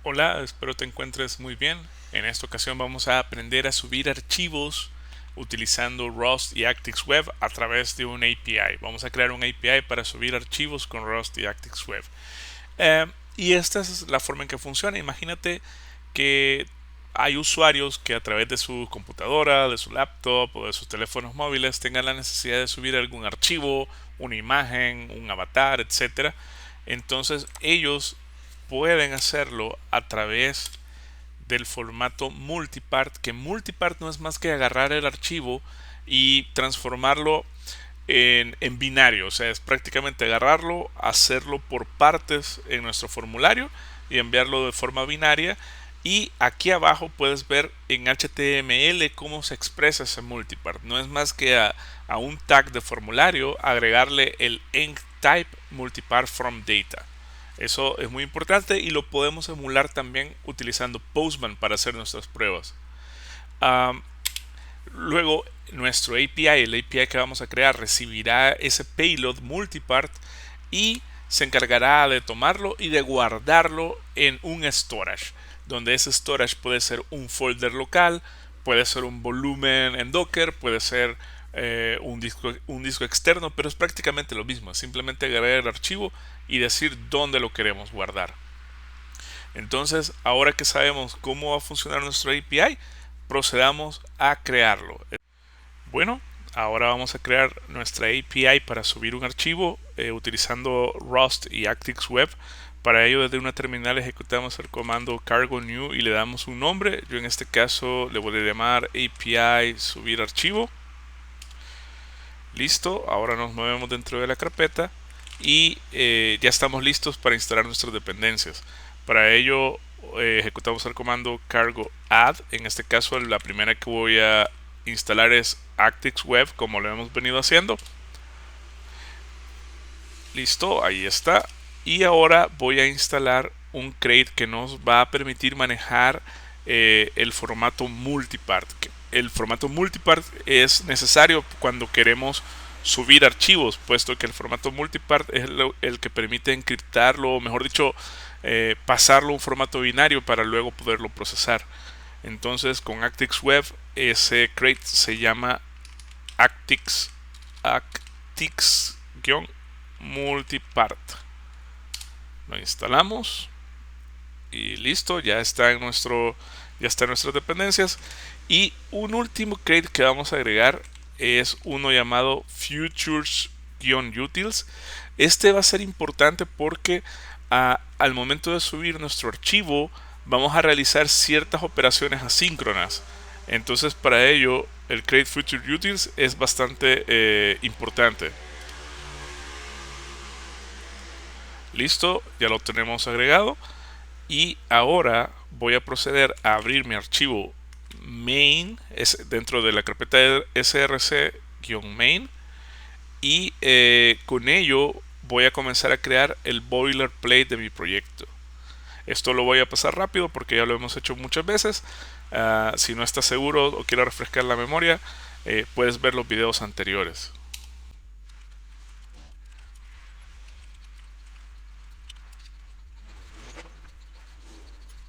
Hola, espero te encuentres muy bien. En esta ocasión vamos a aprender a subir archivos utilizando Rust y ActixWeb a través de un API. Vamos a crear un API para subir archivos con Rust y ActixWeb. Eh, y esta es la forma en que funciona. Imagínate que hay usuarios que a través de su computadora, de su laptop o de sus teléfonos móviles tengan la necesidad de subir algún archivo, una imagen, un avatar, etcétera. Entonces ellos pueden hacerlo a través del formato multipart, que multipart no es más que agarrar el archivo y transformarlo en binario, o sea, es prácticamente agarrarlo, hacerlo por partes en nuestro formulario y enviarlo de forma binaria. Y aquí abajo puedes ver en HTML cómo se expresa ese multipart. No es más que a un tag de formulario agregarle el enctype multipart from data. Eso es muy importante y lo podemos emular también utilizando Postman para hacer nuestras pruebas. Um, Luego, nuestro API, el API que vamos a crear, recibirá ese payload multipart y se encargará de tomarlo y de guardarlo en un storage, donde ese storage puede ser un folder local, puede ser un volumen en Docker, puede ser un disco externo, pero es prácticamente lo mismo, simplemente agregar el archivo y decir dónde lo queremos guardar. Entonces, ahora que sabemos cómo va a funcionar nuestro API, procedamos a crearlo. Bueno, ahora vamos a crear nuestra API para subir un archivo utilizando Rust y ActixWeb. Para ello, desde una terminal ejecutamos el comando cargo new y le damos un nombre. Yo en este caso le voy a llamar API subir archivo. Listo, ahora nos movemos dentro de la carpeta y ya estamos listos para instalar nuestras dependencias. Para ello ejecutamos el comando cargo add. En este caso la primera que voy a instalar es ActixWeb, como lo hemos venido haciendo. Listo, ahí está. Y ahora voy a instalar un crate que nos va a permitir manejar el formato multipart. El formato multipart es necesario cuando queremos subir archivos, puesto que el formato multipart es el que permite encriptarlo, o mejor dicho, pasarlo a un formato binario para luego poderlo procesar. Entonces, con ActixWeb, ese crate se llama Actix-multipart. Lo instalamos y listo, ya está en nuestras dependencias. Y un último crate que vamos a agregar es uno llamado futures-utils. Este va a ser importante porque al momento de subir nuestro archivo vamos a realizar ciertas operaciones asíncronas. Entonces, para ello el create future utils es bastante importante. Listo, ya lo tenemos agregado. Y ahora voy a proceder a abrir mi archivo main dentro de la carpeta de src-main y con ello voy a comenzar a crear el boilerplate de mi proyecto. Esto lo voy a pasar rápido porque ya lo hemos hecho muchas veces. Si no estás seguro o quieres refrescar la memoria, puedes ver los videos anteriores.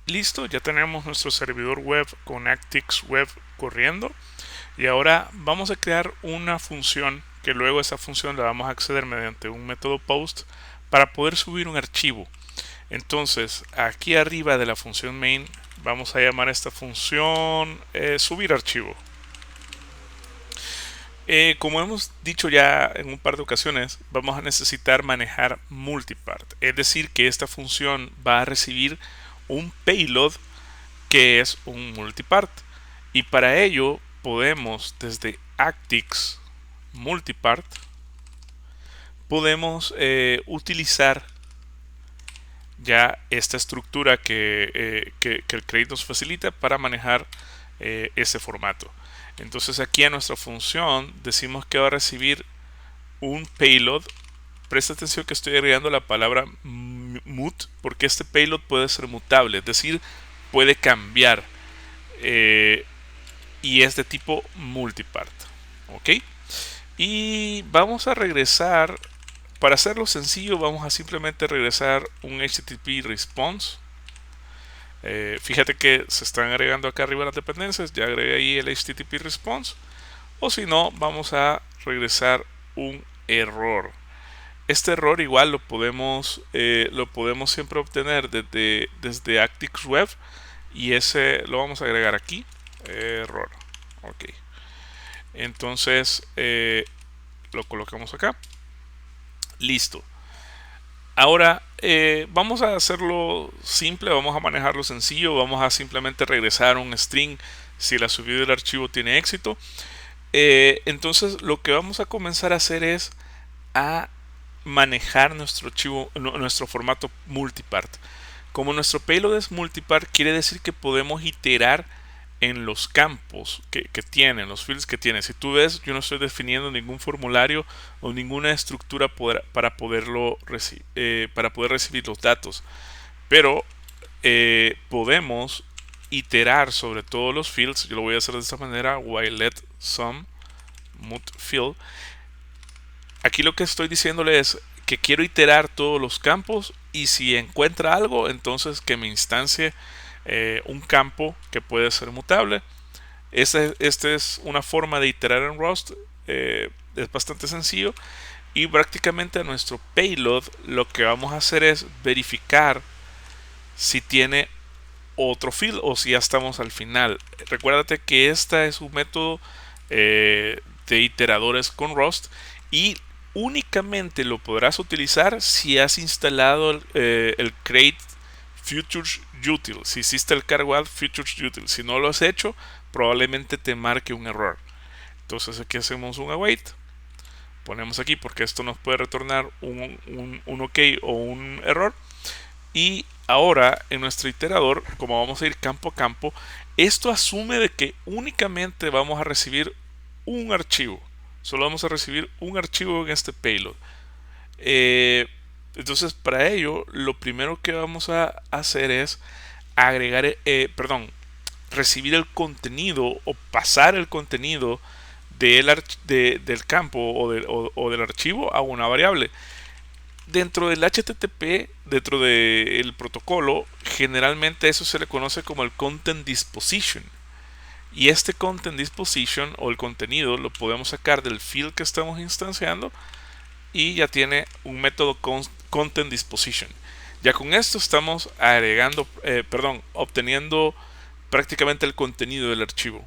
Listo, ya tenemos nuestro servidor web con ActixWeb corriendo. Y ahora vamos a crear una función que luego esa función la vamos a acceder mediante un método post para poder subir un archivo. Entonces, aquí arriba de la función main vamos a llamar a esta función subir archivo. Como hemos dicho ya en un par de ocasiones, vamos a necesitar manejar multipart. Es decir, que esta función va a recibir un payload que es un multipart. Y para ello podemos desde Actix multipart podemos utilizar ya esta estructura que el Create nos facilita para manejar ese formato. Entonces aquí a nuestra función decimos que va a recibir un payload. Presta atención que estoy agregando la palabra mut porque este payload puede ser mutable, es decir, puede cambiar y es de tipo multipart. ¿Ok? Y vamos a regresar. Para hacerlo sencillo, vamos a simplemente regresar un HTTP response Fíjate que se están agregando acá arriba las dependencias. Ya agregué ahí el HTTP response. O si no, vamos a regresar un error. Este error igual lo podemos siempre obtener desde Actix Web, y ese lo vamos a agregar aquí. Error. Ok. Entonces lo colocamos acá. Listo. Ahora vamos a hacerlo simple, vamos a manejarlo sencillo, vamos a simplemente regresar un string si la subida del archivo tiene éxito. Entonces lo que vamos a comenzar a hacer es a manejar nuestro archivo, nuestro formato multipart. Como nuestro payload es multipart, quiere decir que podemos iterar en los campos que tienen, los fields que tiene. Si tú ves, yo no estoy definiendo ningún formulario o ninguna estructura para poder recibir los datos, pero podemos iterar sobre todos los fields. Yo lo voy a hacer de esta manera: while let some mut field. Aquí lo que estoy diciéndole es que quiero iterar todos los campos, y si encuentra algo, entonces que me instancie un campo que puede ser mutable. Esta es una forma de iterar en Rust. Es bastante sencillo, y prácticamente a nuestro payload lo que vamos a hacer es verificar si tiene otro field o si ya estamos al final. Recuérdate que este es un método de iteradores con Rust, y únicamente lo podrás utilizar si has instalado el create futures util, si hiciste el cargo add futures util. Si no lo has hecho, probablemente te marque un error. Entonces aquí hacemos un await, ponemos aquí porque esto nos puede retornar un ok o un error. Y ahora en nuestro iterador, como vamos a ir campo a campo, esto asume de que únicamente vamos a recibir un archivo. Solo vamos a recibir un archivo en este payload. Entonces, para ello, lo primero que vamos a hacer es agregar, recibir el contenido o pasar el contenido del campo o del archivo a una variable. Dentro del HTTP, dentro del protocolo, generalmente eso se le conoce como el Content Disposition. Y este Content Disposition o el contenido lo podemos sacar del field que estamos instanciando, y ya tiene un método Content Disposition. Ya con esto estamos obteniendo prácticamente el contenido del archivo.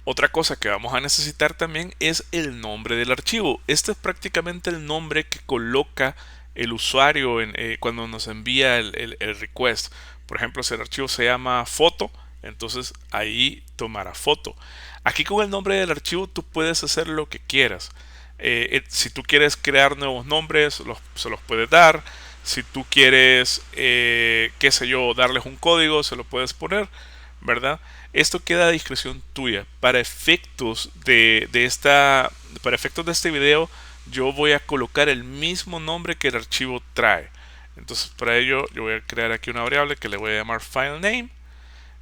Otra cosa que vamos a necesitar también es el nombre del archivo. Este es prácticamente el nombre que coloca el usuario cuando nos envía el request. Por ejemplo, si el archivo se llama foto, entonces ahí tomará foto. Aquí con el nombre del archivo tú puedes hacer lo que quieras. Si tú quieres crear nuevos nombres, se los puedes dar. Si tú quieres, qué sé yo, darles un código, se lo puedes poner, ¿verdad? Esto queda a discreción tuya. Para efectos de este video, yo voy a colocar el mismo nombre que el archivo trae. Entonces, para ello, yo voy a crear aquí una variable que le voy a llamar filename.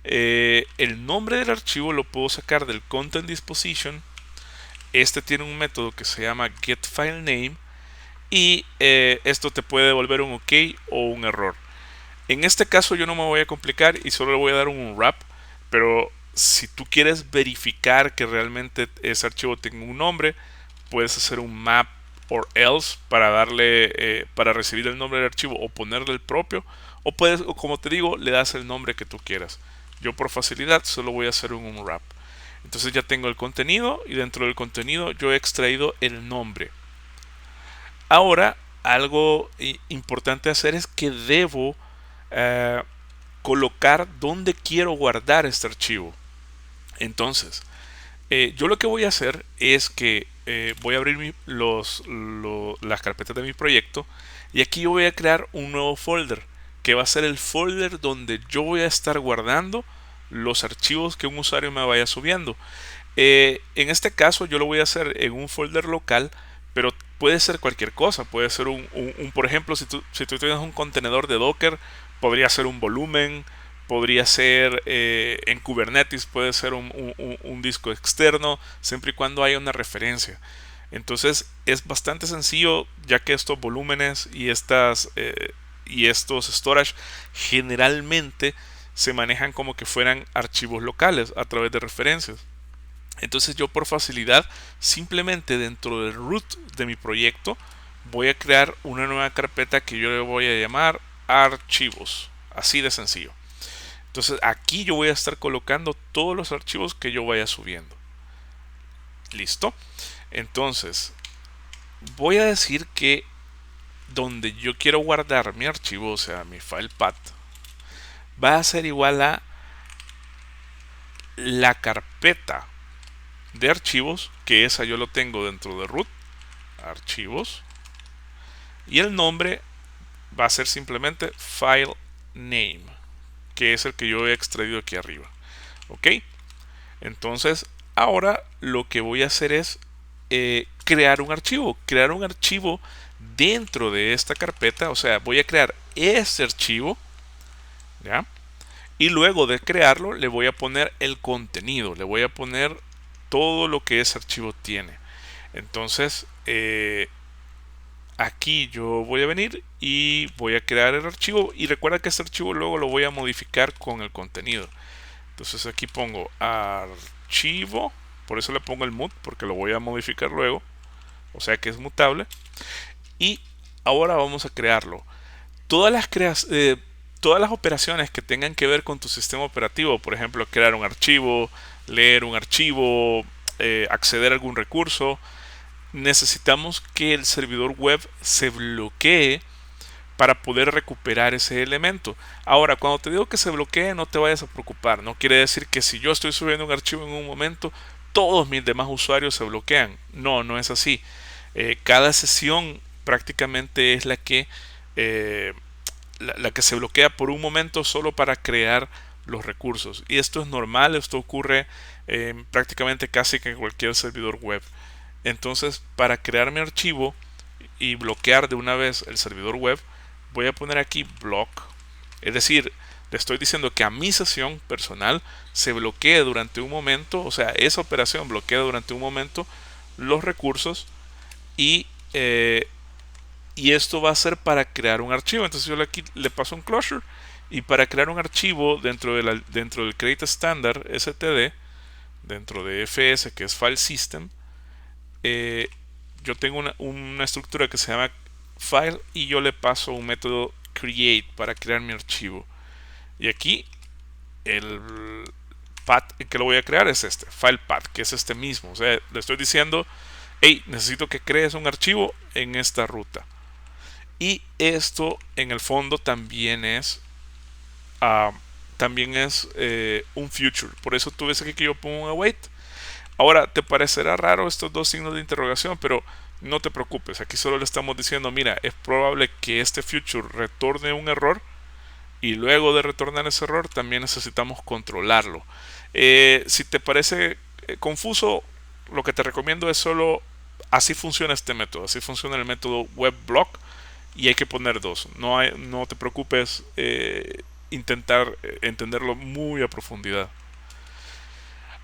El nombre del archivo lo puedo sacar del Content Disposition. Este tiene un método que se llama getFileName, y esto te puede devolver un ok o un error. En este caso yo no me voy a complicar y solo le voy a dar un wrap, pero si tú quieres verificar que realmente ese archivo tenga un nombre, puedes hacer un map or else para recibir el nombre del archivo o ponerle el propio, o como te digo, le das el nombre que tú quieras. Yo por facilidad solo voy a hacer un wrap. Entonces ya tengo el contenido, y dentro del contenido yo he extraído el nombre. Ahora, algo importante hacer es que debo colocar dónde quiero guardar este archivo. Entonces, yo lo que voy a hacer es que voy a abrir las carpetas de mi proyecto, y aquí yo voy a crear un nuevo folder que va a ser el folder donde yo voy a estar guardando los archivos que un usuario me vaya subiendo. En este caso yo lo voy a hacer en un folder local, pero puede ser cualquier cosa. Puede ser por ejemplo, si tú tienes un contenedor de Docker, podría ser un volumen, podría ser en Kubernetes, puede ser un disco externo, siempre y cuando haya una referencia. Entonces es bastante sencillo, ya que estos volúmenes y y estos storage generalmente se manejan como que fueran archivos locales a través de referencias. Entonces yo por facilidad simplemente dentro del root de mi proyecto voy a crear una nueva carpeta que yo le voy a llamar archivos, así de sencillo. Entonces aquí yo voy a estar colocando todos los archivos que yo vaya subiendo. Listo. Entonces voy a decir que donde yo quiero guardar mi archivo, o sea mi file path, va a ser igual a la carpeta de archivos, que esa yo lo tengo dentro de root, archivos, y el nombre va a ser simplemente file name, que es el que yo he extraído aquí arriba. Ok, entonces ahora lo que voy a hacer es crear un archivo dentro de esta carpeta. O sea, voy a crear este archivo, ¿ya? Y luego de crearlo le voy a poner el contenido, le voy a poner todo lo que ese archivo tiene. Entonces aquí yo voy a venir y voy a crear el archivo, y recuerda que este archivo luego lo voy a modificar con el contenido. Entonces aquí pongo archivo, por eso le pongo el mut, porque lo voy a modificar luego, o sea que es mutable. Y ahora vamos a crearlo. Todas las operaciones que tengan que ver con tu sistema operativo, por ejemplo crear un archivo, leer un archivo, acceder a algún recurso, necesitamos que el servidor web se bloquee para poder recuperar ese elemento. Ahora, cuando te digo que se bloquee, no te vayas a preocupar. No quiere decir que si yo estoy subiendo un archivo en un momento, todos mis demás usuarios se bloquean. No, no es así. Cada sesión prácticamente es la que se bloquea por un momento solo para crear los recursos. Y esto es normal, esto ocurre prácticamente casi que en cualquier servidor web. Entonces, para crear mi archivo y bloquear de una vez el servidor web, voy a poner aquí block. Es decir, le estoy diciendo que a mi sesión personal se bloquee durante un momento, o sea, esa operación bloquea durante un momento los recursos, y esto va a ser para crear un archivo. Entonces yo aquí le paso un closure, y para crear un archivo dentro del create standard std, dentro de fs, que es file system, yo tengo una estructura que se llama file, y yo le paso un método create para crear mi archivo. Y aquí el path que lo voy a crear es este, file path, que es este mismo. O sea, le estoy diciendo, hey, necesito que crees un archivo en esta ruta. Y esto en el fondo también es un future. Por eso tú ves aquí que yo pongo un await. Ahora te parecerá raro estos dos signos de interrogación, pero no te preocupes. Aquí solo le estamos diciendo, mira, es probable que este future retorne un error, y luego de retornar ese error también necesitamos controlarlo. Si te parece confuso, lo que te recomiendo es solo, así funciona este método, así funciona el método WebBlock, y hay que poner dos. No te preocupes intentar entenderlo muy a profundidad.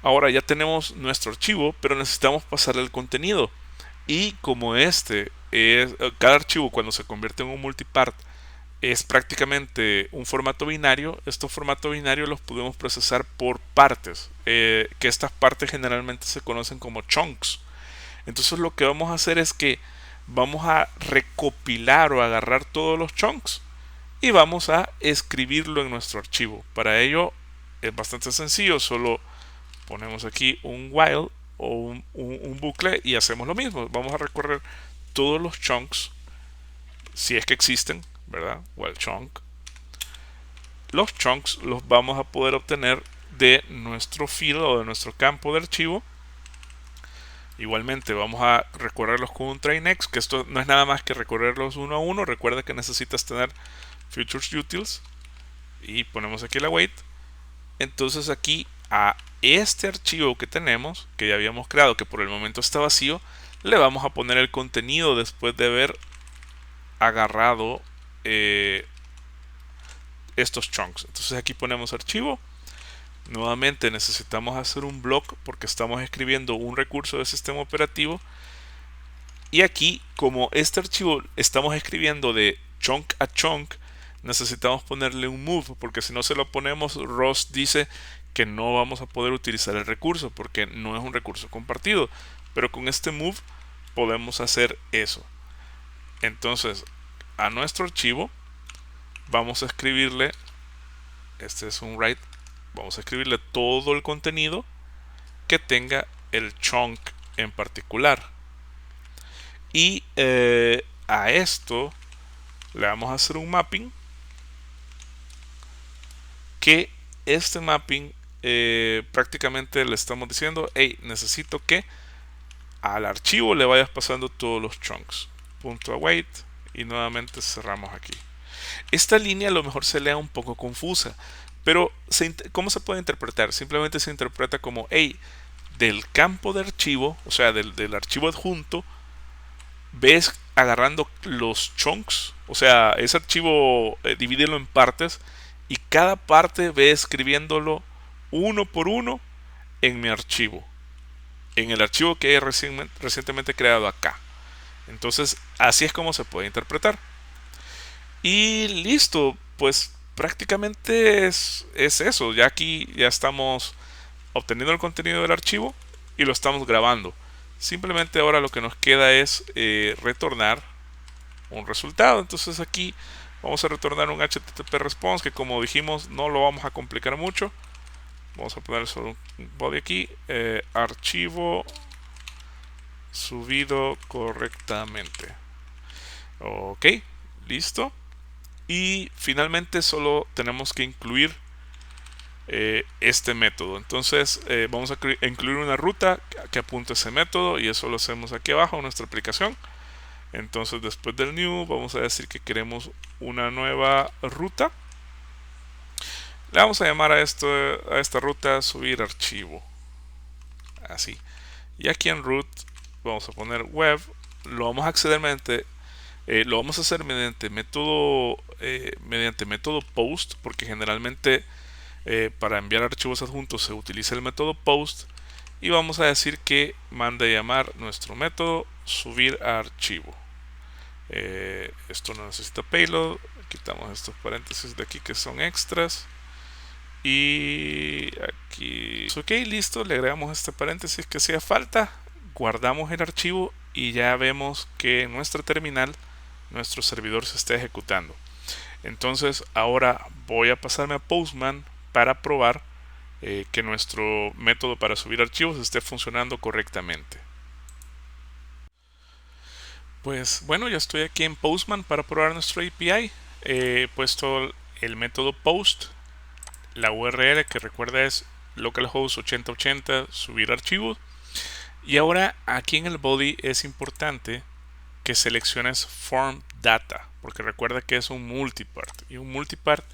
Ahora ya tenemos nuestro archivo, pero necesitamos pasarle el contenido. Y como cada archivo cuando se convierte en un multipart es prácticamente un formato binario, estos formatos binarios los podemos procesar por partes, que estas partes generalmente se conocen como chunks. Entonces lo que vamos a hacer es que vamos a recopilar o agarrar todos los chunks y vamos a escribirlo en nuestro archivo. Para ello es bastante sencillo, solo ponemos aquí un while o un bucle y hacemos lo mismo. Vamos a recorrer todos los chunks, si es que existen, ¿verdad? While chunk. Los chunks los vamos a poder obtener de nuestro field o de nuestro campo de archivo. Igualmente vamos a recorrerlos con un try next, que esto no es nada más que recorrerlos uno a uno. Recuerda que necesitas tener futures utils, y ponemos aquí el await. Entonces aquí a este archivo que tenemos, que ya habíamos creado, que por el momento está vacío, le vamos a poner el contenido después de haber agarrado estos chunks. Entonces aquí ponemos archivo. Nuevamente necesitamos hacer un block porque estamos escribiendo un recurso del sistema operativo, y aquí como este archivo estamos escribiendo de chunk a chunk, necesitamos ponerle un move, porque si no se lo ponemos, Rust dice que no vamos a poder utilizar el recurso porque no es un recurso compartido. Pero con este move podemos hacer eso. Entonces, a nuestro archivo vamos a escribirle, este es un write, vamos a escribirle todo el contenido que tenga el chunk en particular. Y a esto le vamos a hacer un mapping, que este mapping prácticamente le estamos diciendo, hey, necesito que al archivo le vayas pasando todos los chunks. .await, y nuevamente cerramos aquí. Esta línea a lo mejor se lea un poco confusa, pero ¿cómo se puede interpretar? Simplemente se interpreta como, hey, del campo de archivo, o sea, del archivo adjunto, ves agarrando los chunks, o sea, ese archivo divídelo en partes y cada parte ve escribiéndolo uno por uno en mi archivo, en el archivo que he recientemente creado acá. Entonces, así es como se puede interpretar. Y listo, pues prácticamente es eso. Ya aquí ya estamos obteniendo el contenido del archivo y lo estamos grabando. Simplemente ahora lo que nos queda es retornar un resultado. Entonces aquí vamos a retornar un HTTP response, que como dijimos no lo vamos a complicar mucho. Vamos a poner solo un body aquí, archivo subido correctamente. Ok, listo. Y finalmente solo tenemos que incluir este método. Entonces vamos a incluir una ruta que apunte a ese método, y eso lo hacemos aquí abajo en nuestra aplicación. Entonces después del new vamos a decir que queremos una nueva ruta. Le vamos a llamar a esta ruta subir archivo, así. Y aquí en root vamos a poner web. Lo vamos a acceder lo vamos a hacer mediante método post, porque generalmente para enviar archivos adjuntos se utiliza el método post. Y vamos a decir que mande a llamar nuestro método subir archivo. Esto no necesita payload. Quitamos estos paréntesis de aquí que son extras. Y aquí, ok, listo, le agregamos este paréntesis que hacía falta, guardamos el archivo y ya vemos que en nuestra terminal nuestro servidor se está ejecutando. Entonces ahora voy a pasarme a Postman para probar que nuestro método para subir archivos esté funcionando correctamente. Pues bueno, ya estoy aquí en Postman para probar nuestro API. He puesto el método post, la URL que recuerda es localhost 8080 subir archivos. Y ahora aquí en el body es importante que selecciones form data, porque recuerda que es un multipart y un multipart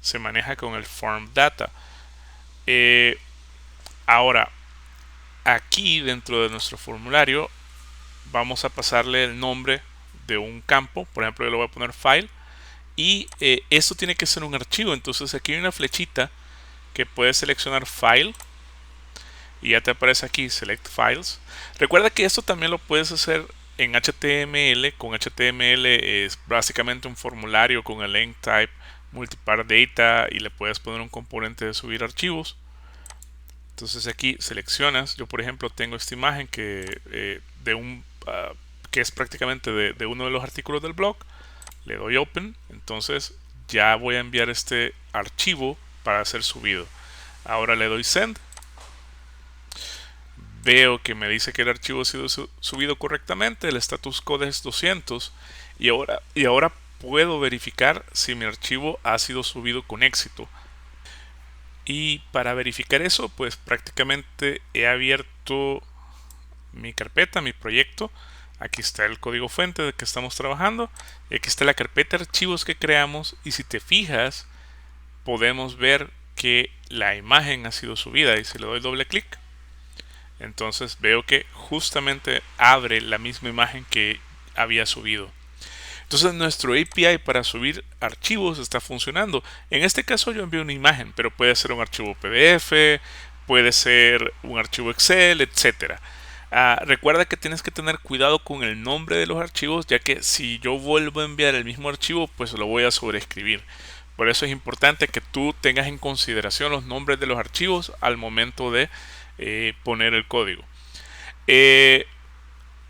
se maneja con el form data. Ahora aquí dentro de nuestro formulario vamos a pasarle el nombre de un campo. Por ejemplo, yo le voy a poner file, y esto tiene que ser un archivo. Entonces aquí hay una flechita que puedes seleccionar file y ya te aparece aquí select files. Recuerda que esto también lo puedes hacer en HTML. Con HTML es básicamente un formulario con el length type multipart data, y le puedes poner un componente de subir archivos. Entonces aquí seleccionas. Yo por ejemplo tengo esta imagen que que es prácticamente de uno de los artículos del blog. Le doy open. Entonces ya voy a enviar este archivo para ser subido. Ahora le doy send. Veo que me dice que el archivo ha sido subido correctamente. El status code es 200. Y ahora puedo verificar si mi archivo ha sido subido con éxito. Y para verificar eso, pues prácticamente he abierto mi carpeta, mi proyecto. Aquí está el código fuente de que estamos trabajando. Y aquí está la carpeta de archivos que creamos. Y si te fijas, podemos ver que la imagen ha sido subida. Y si le doy doble clic, entonces veo que justamente abre la misma imagen que había subido. Entonces nuestro API para subir archivos está funcionando. En este caso yo envío una imagen, pero puede ser un archivo PDF, puede ser un archivo Excel, etcétera. Recuerda que tienes que tener cuidado con el nombre de los archivos, ya que si yo vuelvo a enviar el mismo archivo, pues lo voy a sobreescribir. Por eso es importante que tú tengas en consideración los nombres de los archivos al momento de poner el código.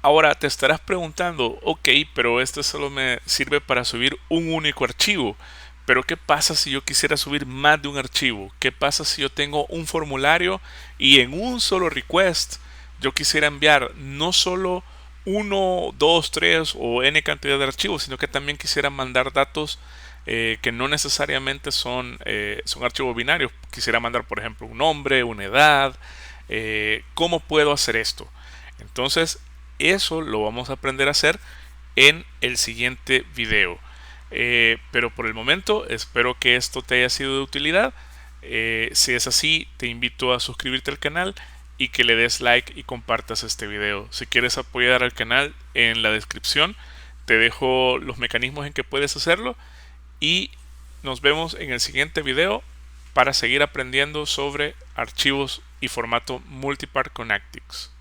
Ahora te estarás preguntando, ok, pero esto solo me sirve para subir un único archivo. Pero ¿qué pasa si yo quisiera subir más de un archivo? ¿Qué pasa si yo tengo un formulario y en un solo request yo quisiera enviar no solo uno, dos, tres o n cantidad de archivos, sino que también quisiera mandar datos que no necesariamente son archivos binarios? Quisiera mandar, por ejemplo, un nombre, una edad. ¿Cómo puedo hacer esto? Entonces, eso lo vamos a aprender a hacer en el siguiente video. Pero por el momento espero que esto te haya sido de utilidad. Si es así, te invito a suscribirte al canal y que le des like y compartas este video. Si quieres apoyar al canal, en la descripción te dejo los mecanismos en que puedes hacerlo y nos vemos en el siguiente video para seguir aprendiendo sobre archivos y formato multipart con Actix.